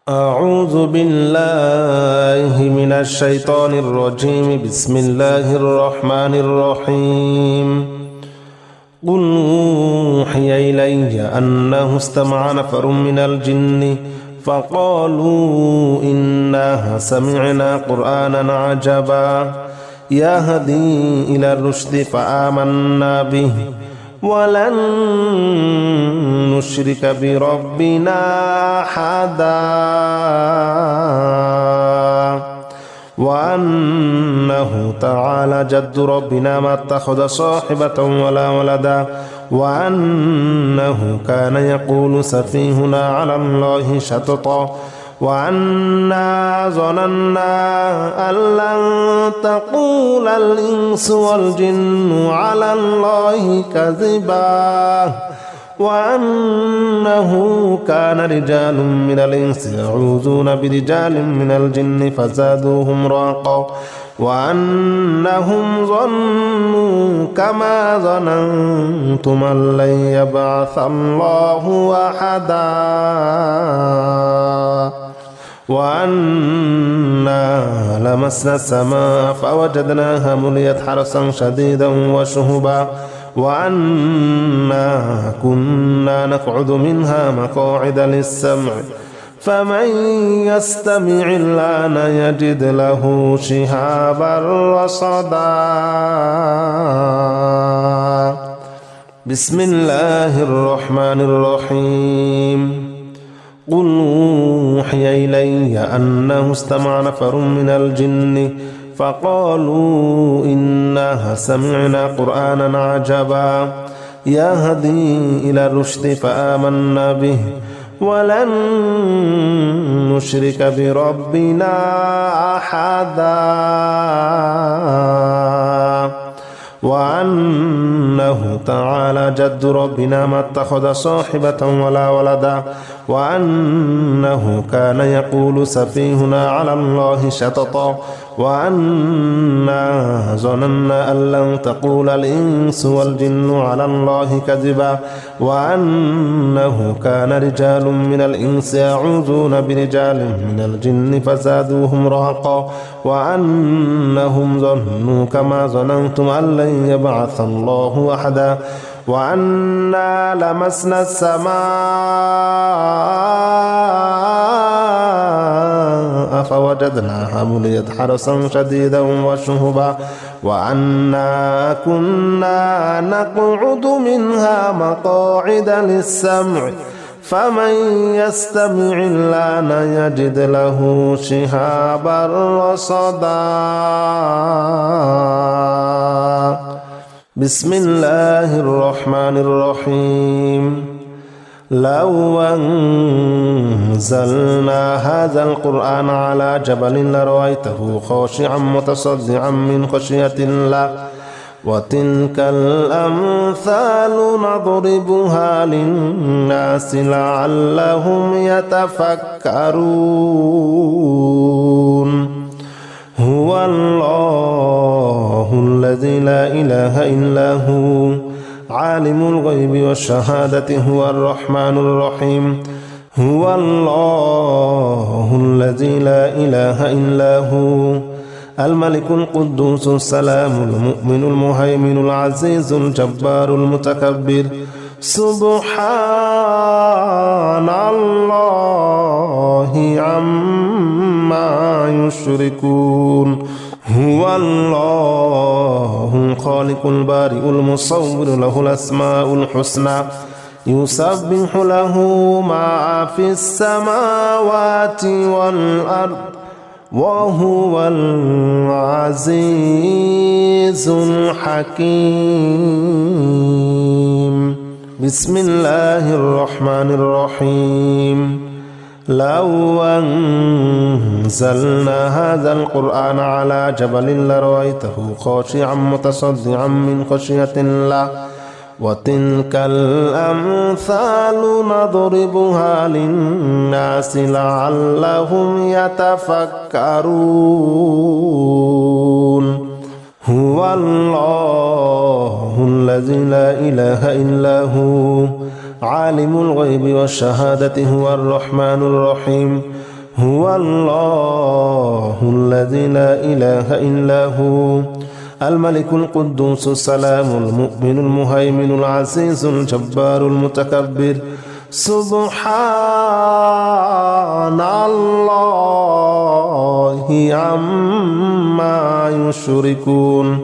أعوذ بالله من الشيطان الرجيم. بسم الله الرحمن الرحيم. قل أوحي إلي أنه استمع نفر من الجن فقالوا إنا سمعنا قرآنا عجبا يهدي إلى الرشد فآمنا به ولن نشرك بربنا أحدا وأنه تعالى جد ربنا ما اتخذ صاحبة ولا ولدا وأنه كان يقول سفيهنا على الله شططا وأنا ظننا أن لن تقول الإنس والجن على الله كذبا وأنه كان رجال من الإنس يعوذون برجال من الجن فزادوهم رهقا وأنهم ظنوا كما ظننتم أن لن يبعث الله أحدا وأنا لمسنا السماء فوجدناها مليت حرسا شديدا وشهبا وأنا كنا نقعد منها مقاعد للسمع فمن يستمع الآن يجد له شهابا رصدا. بسم الله الرحمن الرحيم. قل أوحي إلي أنه استمع نفر من الجن فقالوا إنا سمعنا قرآنا عجبا يهدي إلى الرشد فآمنا به ولن نشرك بربنا أحدا وأنه تعالى جد ربنا ما اتخذ صاحبة ولا ولدا وأنه كان يقول سفيهنا على الله شططا وأنا ظننا أن لن تقول الإنس والجن على الله كذبا وأنه كان رجال من الإنس يعوذون برجال من الجن فزادوهم رهقا وأنهم ظنوا كما ظننتم أن لن يبعث الله أحدا وأنا لمسنا السماء فوجدناها مليت حرسا شديدا وشهبا وأنا كنا نقعد منها مقاعد للسمع فمن يستمع الآن يجد له شهابا رصدا. بسم الله الرحمن الرحيم. لو أنزلنا هذا القرآن على جبل لرأيته خاشعا متصدعا من خشية الله وتلك الأمثال نضربها للناس لعلهم يتفكرون. هو الله الذي لا إله إلا هو عالم الغيب والشهادة هو الرحمن الرحيم. هو الله الذي لا إله إلا هو الملك القدوس السلام المؤمن المهيمن العزيز الجبار المتكبر سبحان الله عما يشركون. هو الله الخالق البارئ المصور له الأسماء الحسنى يسبح له ما في السماوات والأرض وهو العزيز الحكيم. بسم الله الرحمن الرحيم. لو أنزلنا هذا القرآن على جبل لرأيته خاشعا متصدعا من خشية الله وتلك الأمثال نضربها للناس لعلهم يتفكرون. هو الله الذي لا إله إلا هو عالم الغيب والشهادة هو الرحمن الرحيم. هو الله الذي لا إله إلا هو الملك القدوس السلام المؤمن المهيمن العزيز الجبار المتكبر سبحان الله عما يشركون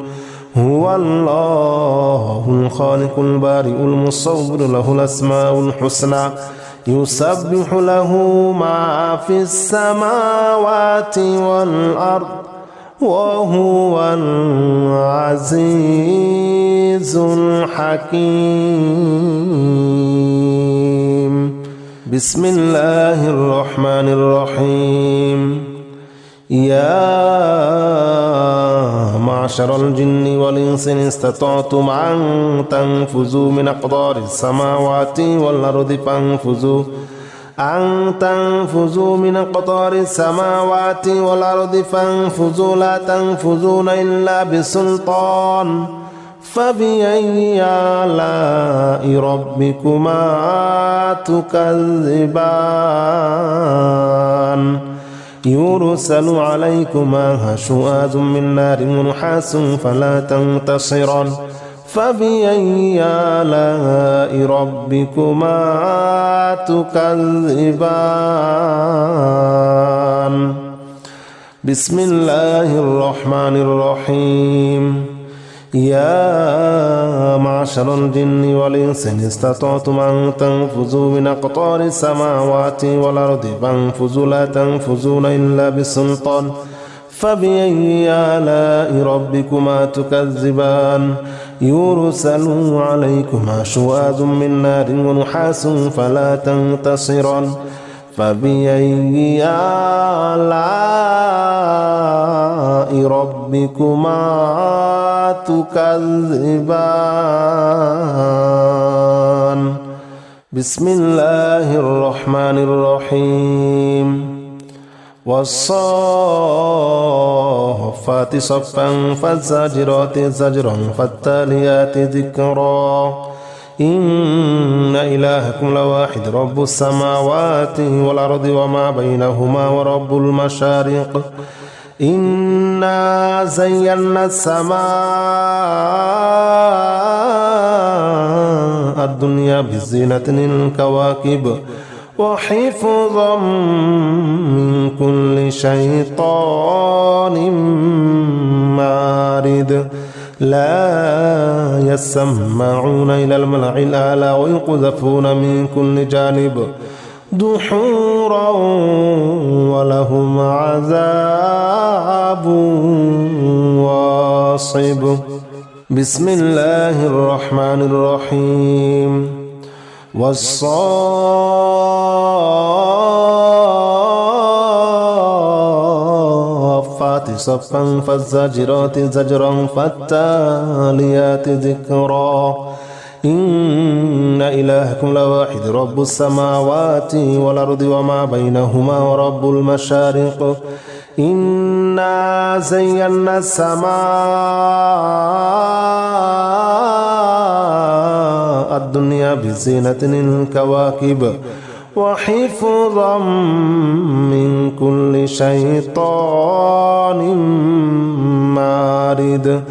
هو الله الخالق البارئ المصور له الأسماء الحسنى يسبح له ما في السماوات والأرض وهو العزيز الحكيم بسم الله الرحمن الرحيم يا معشر الجن والإنس إن استطعتم أن تنفذوا من أقطار السماوات والأرض فانفذوا من أقطار السماوات والأرض فانفذوا لا تنفذون إلا بسلطان فبأي آلاء ربكما تكذبان يرسل عليكما شواظ من نار ونحاس فلا تنتصران فبأي آلاء ربكما تكذبان بسم الله الرحمن الرحيم يا معشر الجن والإنس إن استطعتم أن تنفذوا من أقطار السماوات والأرض فانفذوا لا تنفذون إلا بسلطان فبأي آلاء ربكما تكذبان يرسل عليكما شواظ من نار ونحاس فلا تنتصران فبأي آلاء ربكما تكذبان بسم الله الرحمن الرحيم والصافات صفا فالزاجرات زجرا فالتاليات ذكرا إن إلهكم لواحد رب السماوات والأرض وما بينهما ورب المشارق إنا زينا السماء الدنيا بزينة الكواكب وحفظا من كل شيطان مارد لا يسمعون إلى الملأ الأعلى ويقذفون من كل جانب دحورا ولهم عذاب واصب بسم الله الرحمن الرحيم والصافات صفا فالزاجرات زجرا فالتاليات ذكرا إن إلهكم لواحد رب السماوات والأرض وما بينهما ورب المشارق إنا زينا السماء الدنيا بزينة الكواكب وحفظا من كل شيطان مارد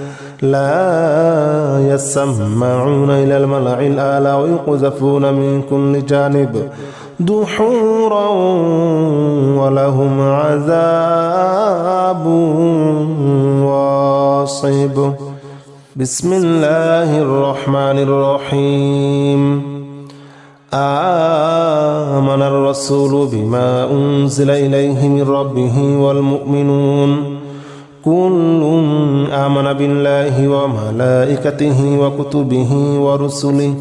لا يسمعون إلى الملأ الأعلى ويقذفون من كل جانب دحورا ولهم عذاب واصب بسم الله الرحمن الرحيم آمن الرسول بما أنزل إليه من ربه والمؤمنون كل آمن بالله وملائكته وكتبه ورسله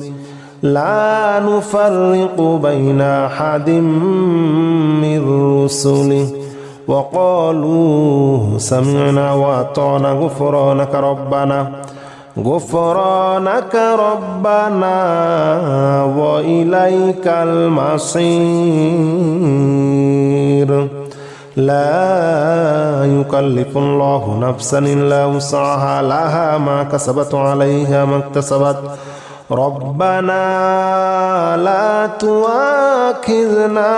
لا نفرق بين أحد من رسله وقالوا سمعنا وأطعنا غفرانك ربنا وإليك المصير لا يكلف الله نفسا إلا وسعها لها ما كسبت عليها ما اكتسبت ربنا لا تؤاخذنا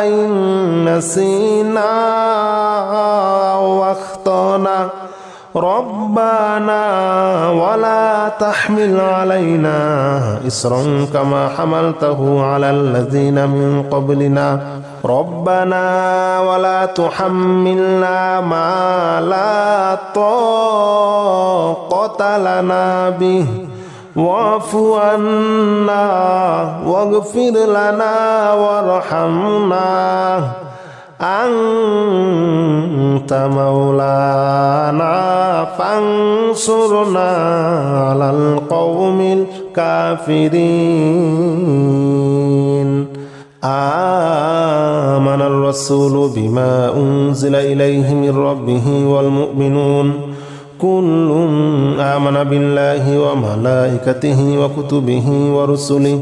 إن نسينا أو أخطأنا ربنا ولا تحمل علينا إصرا كما حملته على الذين من قبلنا ربنا ولا تحملنا ما لا طاقة لنا به واعف عنا واغفر لنا وارحمنا أنت مولانا فانصرنا على القوم الكافرين آمن الرسول بما أنزل إليه من ربه والمؤمنون كل آمن بالله وملائكته وكتبه ورسله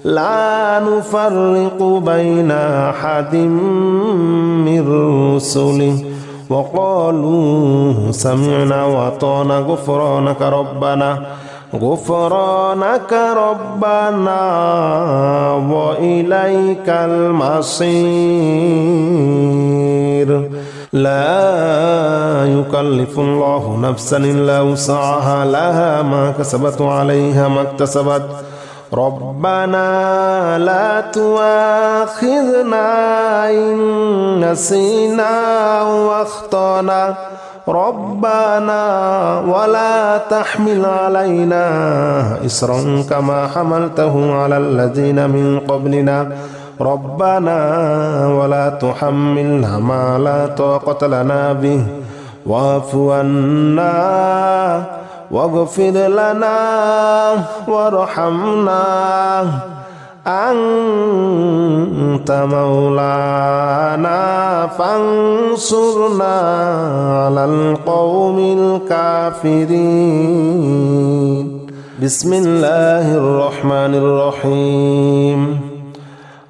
لا نفرق بين أحد من رسله وقالوا سمعنا وأطعنا غفرانك ربنا وإليك المصير لا يكلف الله نفسا إلا وسعها لها ما كسبت وعليها ما اكتسبت ربنا لا تؤاخذنا إن نسينا واخطأنا ربنا ولا تحمل علينا إصرا كما حملته على الذين من قبلنا ربنا ولا تحملنا ما لا طاقة لنا به واعف عنا واغفر لنا وارحمنا أنت مولانا فانصرنا على القوم الكافرين بسم الله الرحمن الرحيم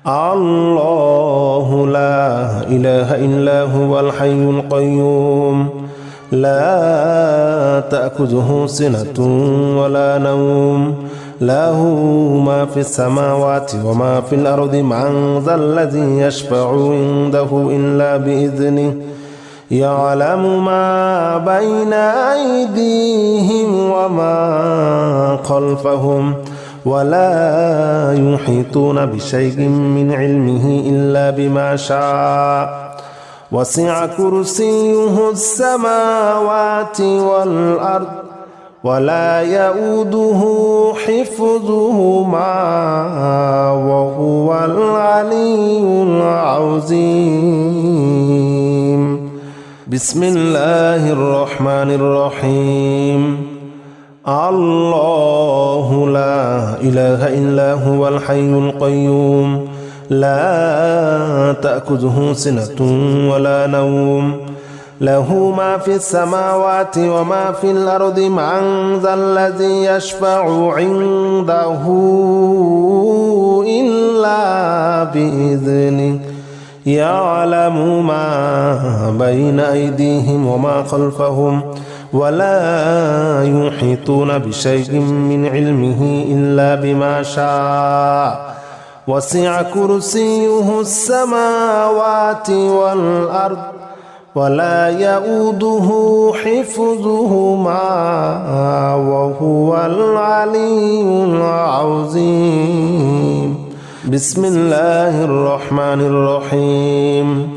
الله لا إله إلا هو الحي القيوم لا تأخذه سنة ولا نوم له ما في السماوات وما في الأرض من ذا الذي يشفع عنده إلا بإذنه يعلم ما بين أيديهم وما خلفهم ولا يحيطون بشيء من علمه إلا بما شاء وسع كرسيه السماوات والأرض ولا يؤوده حفظهما وهو العلي العظيم بسم الله الرحمن الرحيم الله لا إله إلا هو الحي القيوم لا تأخذه سنة ولا نوم له ما في السماوات وما في الأرض من ذا الذي يشفع عنده إلا بإذنه يعلم ما بين أيديهم وما خلفهم ولا يحيطون بشيء من علمه إلا بما شاء وسع كرسيه السماوات والأرض ولا يؤوده حفظهما وهو العلي العظيم بسم الله الرحمن الرحيم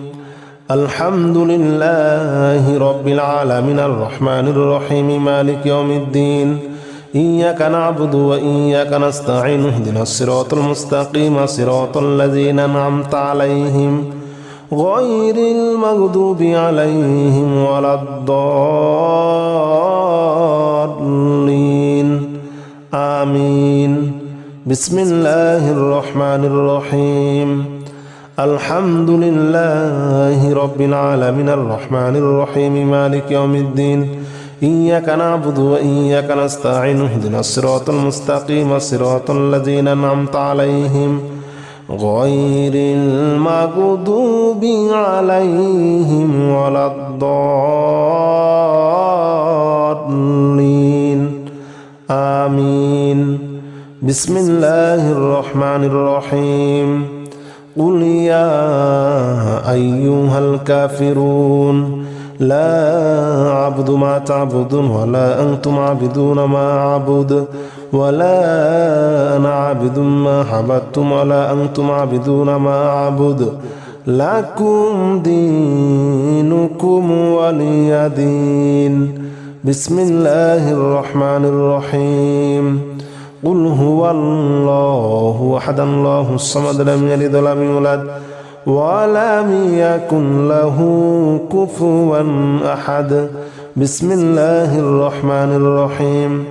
الحمد لله رب العالمين الرحمن الرحيم مالك يوم الدين إياك نعبد وإياك نستعين اهدنا الصراط المستقيم صراط الذين أنعمت عليهم غير المغضوب عليهم ولا الضالين آمين بسم الله الرحمن الرحيم الحمد لله رب العالمين الرحمن الرحيم مالك يوم الدين إياك نعبد وإياك نستعين اهدنا الصراط المستقيم صراط الذين أنعمت عليهم غير المغضوب عليهم ولا الضالين آمين بسم الله الرحمن الرحيم قل يا أيها الكافرون لا أعبد ما تعبدون ولا أنتم عابدون ما أعبد ولا أنا عابد ما عبدتم ولا أنتم عابدون ما أعبد لكم دينكم ولي دين بسم الله الرحمن الرحيم قل هو الله أحد الله الصمد لم يلد ولم يولد ولم يكن له كفوا أحد بسم الله الرحمن الرحيم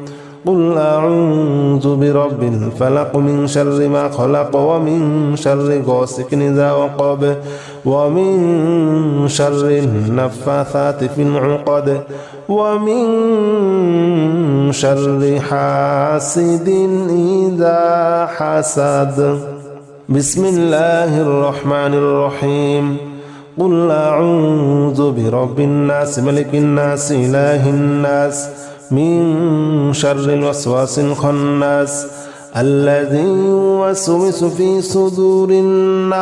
قل أعوذ برب الفلق من شر ما خلق ومن شر غاسق إذا وقب ومن شر النفاثات في العقد ومن شر حاسد إذا حسد بسم الله الرحمن الرحيم قل أعوذ برب الناس ملك الناس إله الناس من شر الوسواس الخناس الذي يوسوس في صدور الناس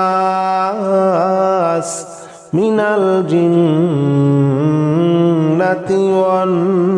من الجنة والناس